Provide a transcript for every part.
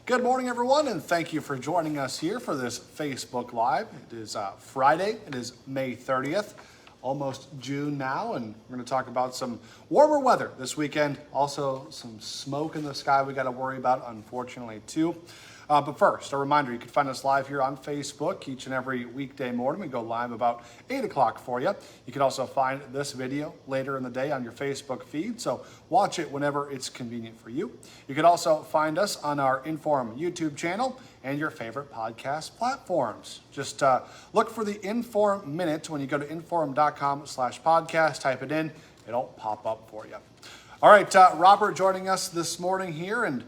Good morning, everyone, and thank you for joining us here for this Facebook Live. It is Friday. It is May 30th, almost June now, and we're going to talk about some warmer weather this weekend. Also, some smoke in the sky we got to worry about, unfortunately, too. But first, a reminder, you can find us live here on Facebook each and every weekday morning. We go live about 8 o'clock for you. You can also find this video later in the day on your Facebook feed, so watch it whenever it's convenient for you. You can also find us on our Inform YouTube channel and your favorite podcast platforms. Just look for the Inform Minute when you go to inform.com/podcast, type it in, it'll pop up for you. All right, Robert joining us this morning here, and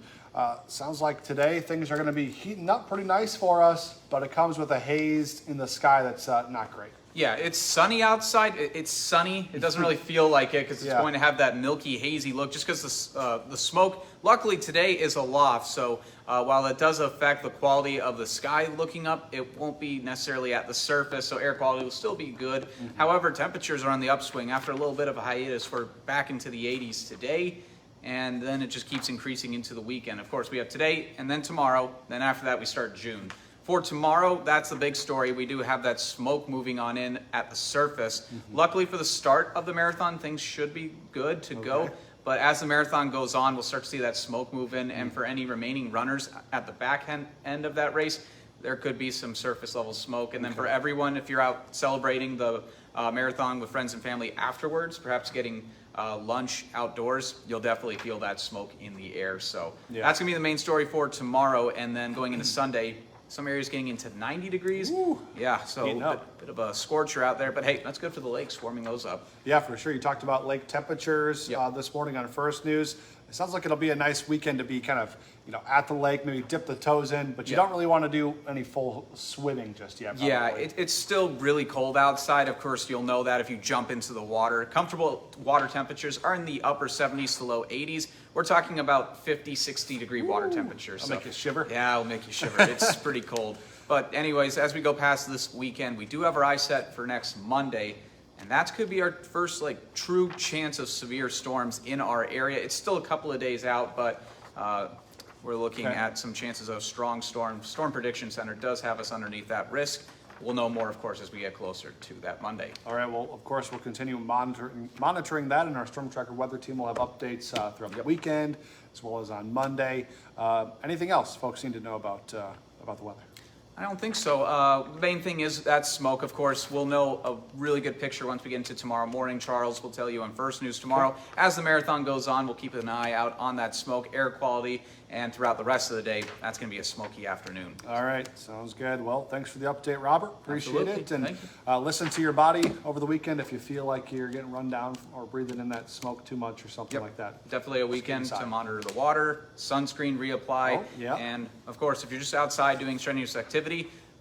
sounds like today things are going to be heating up pretty nice for us, but it comes with a haze in the sky that's not great. Yeah, it's sunny outside. It's sunny. It doesn't really feel like it because it's going to have that milky, hazy look just because the smoke, luckily today, is aloft. So while it does affect the quality of the sky looking up, it won't be necessarily at the surface, so air quality will still be good. Mm-hmm. However, temperatures are on the upswing. After a little bit of a hiatus, we're back into the 80s today. And then it just keeps increasing into the weekend. Of course, we have today and then tomorrow. Then after that, we start June. For tomorrow, that's the big story. We do have that smoke moving on in at the surface. Mm-hmm. Luckily for the start of the marathon, things should be good to go. But as the marathon goes on, we'll start to see that smoke move in. And for any remaining runners at the back end of that race, there could be some surface level smoke. And then for everyone, if you're out celebrating the marathon with friends and family afterwards, perhaps getting lunch outdoors, you'll definitely feel that smoke in the air. So that's gonna be the main story for tomorrow. And then going into Sunday, some areas getting into 90 degrees. Ooh, yeah, so a bit of a scorcher out there, but hey, that's good for the lakes, warming those up. Yeah, for sure. You talked about lake temperatures this morning on First News. It sounds like it'll be a nice weekend to be kind of, at the lake, maybe dip the toes in, but you don't really want to do any full swimming just yet. Yeah, it's still really cold outside. Of course, you'll know that if you jump into the water. Comfortable water temperatures are in the upper 70s to low 80s. We're talking about 50, 60 degree water temperatures. That'll make you shiver. Yeah, it'll make you shiver. It's pretty cold. But anyways, as we go past this weekend, we do have our eyes set for next Monday. And that could be our first true chance of severe storms in our area. It's still a couple of days out, but we're looking at some chances of strong storms. Storm Prediction Center does have us underneath that risk. We'll know more, of course, as we get closer to that Monday. All right, well, of course, we'll continue monitoring that, and our Storm Tracker weather team will have updates throughout the weekend, as well as on Monday. Anything else folks need to know about the weather? I don't think so. The main thing is that smoke, of course. We'll know a really good picture once we get into tomorrow morning. Charles will tell you on First News tomorrow. As the marathon goes on, we'll keep an eye out on that smoke, air quality, and throughout the rest of the day, that's going to be a smoky afternoon. All right, sounds good. Well, thanks for the update, Robert. Appreciate it. And Thank you. Listen to your body over the weekend if you feel like you're getting run down or breathing in that smoke too much or something like that. Definitely a weekend to monitor the water, sunscreen reapply, and of course, if you're just outside doing strenuous activity,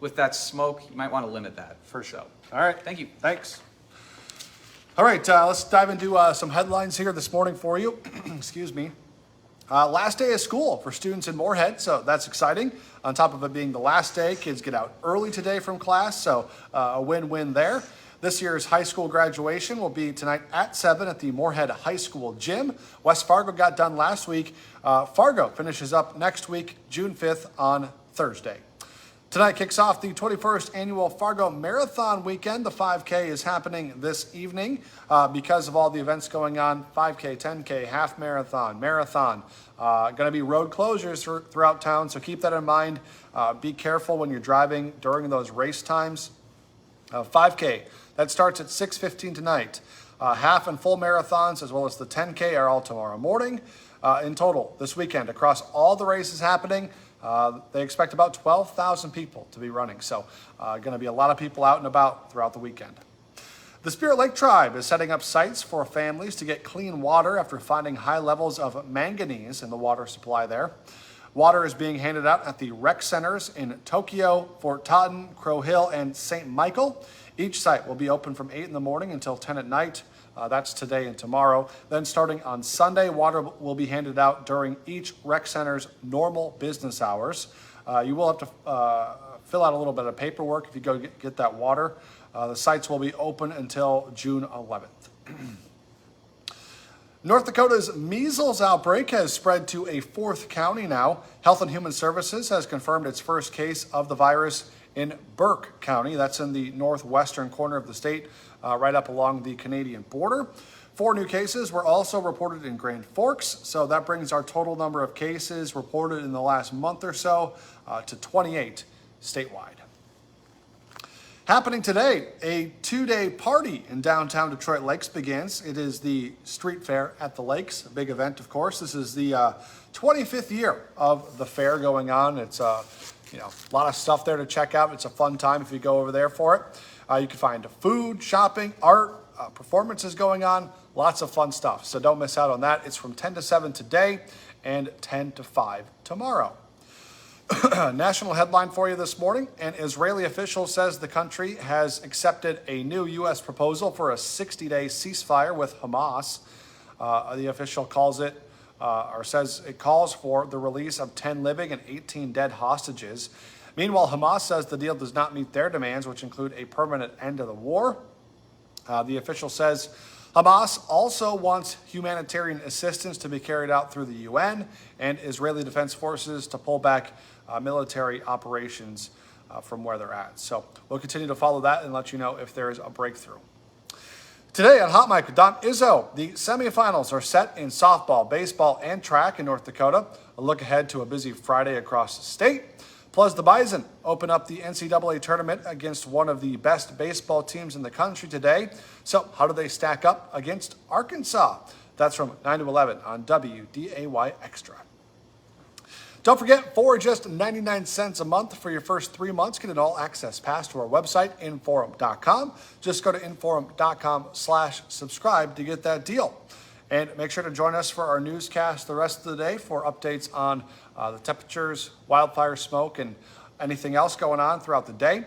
with that smoke, you might want to limit that. For sure. All right. Thank you. Thanks. All right, let's dive into some headlines here this morning for you. Excuse me. Last day of school for students in Moorhead, so that's exciting. On top of it being the last day, kids get out early today from class, so a win-win there. This year's high school graduation will be tonight at 7 at the Moorhead High School gym. West Fargo got done last week. Fargo finishes up next week, June 5th on Thursday. Tonight kicks off the 21st annual Fargo Marathon weekend. The 5K is happening this evening because of all the events going on. 5K, 10K, half marathon, marathon. Going to be road closures throughout town, so keep that in mind. Be careful when you're driving during those race times. 5K, that starts at 6:15 tonight. Half and full marathons as well as the 10K are all tomorrow morning. In total, this weekend, across all the races happening, they expect about 12,000 people to be running. So going to be a lot of people out and about throughout the weekend. The Spirit Lake Tribe is setting up sites for families to get clean water after finding high levels of manganese in the water supply there. Water is being handed out at the rec centers in Tokyo, Fort Totten, Crow Hill, and St. Michael. Each site will be open from 8 in the morning until 10 at night. That's today and tomorrow. Then starting on Sunday, water will be handed out during each rec center's normal business hours. You will have to fill out a little bit of paperwork if you go get that water. The sites will be open until June 11th. North Dakota's measles outbreak has spread to a fourth county now. Health and Human Services has confirmed its first case of the virus in Burke County. That's in the northwestern corner of the state, right up along the Canadian border. 4 new cases were also reported in Grand Forks, so that brings our total number of cases reported in the last month or so to 28 statewide. Happening today, a 2-day party in downtown Detroit Lakes begins. It is the street fair at the lakes, a big event, of course. This is the 25th year of the fair going on. It's a lot of stuff there to check out. It's a fun time if you go over there for it. You can find food, shopping, art, performances going on, lots of fun stuff. So don't miss out on that. It's from 10 to 7 today and 10 to 5 tomorrow. National headline for you this morning. An Israeli official says the country has accepted a new U.S. proposal for a 60-day ceasefire with Hamas. The official calls it, or says it calls for the release of 10 living and 18 dead hostages. Meanwhile, Hamas says the deal does not meet their demands, which include a permanent end to the war. The official says Hamas also wants humanitarian assistance to be carried out through the UN and Israeli Defense Forces to pull back military operations from where they're at. So we'll continue to follow that and let you know if there is a breakthrough. Today on Hot Mic with Don Izzo, the semifinals are set in softball, baseball, and track in North Dakota. A look ahead to a busy Friday across the state. Plus, the Bison open up the NCAA tournament against one of the best baseball teams in the country today. So how do they stack up against Arkansas? That's from 9 to 11 on WDAY Extra. Don't forget, for just 99 cents a month for your first 3 months, get an all-access pass to our website, inforum.com. Just go to inforum.com/subscribe to get that deal. And make sure to join us for our newscast the rest of the day for updates on the temperatures, wildfire smoke, and anything else going on throughout the day.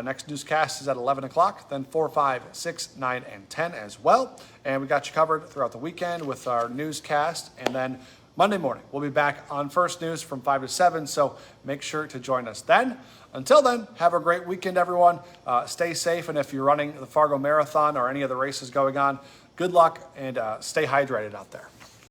Next newscast is at 11 o'clock, then 4, 5, 6, 9, and 10 as well. And we got you covered throughout the weekend with our newscast. And then Monday morning, we'll be back on First News from 5 to 7, so make sure to join us then. Until then, have a great weekend, everyone. Stay safe, and if you're running the Fargo Marathon or any of the races going on, good luck and stay hydrated out there.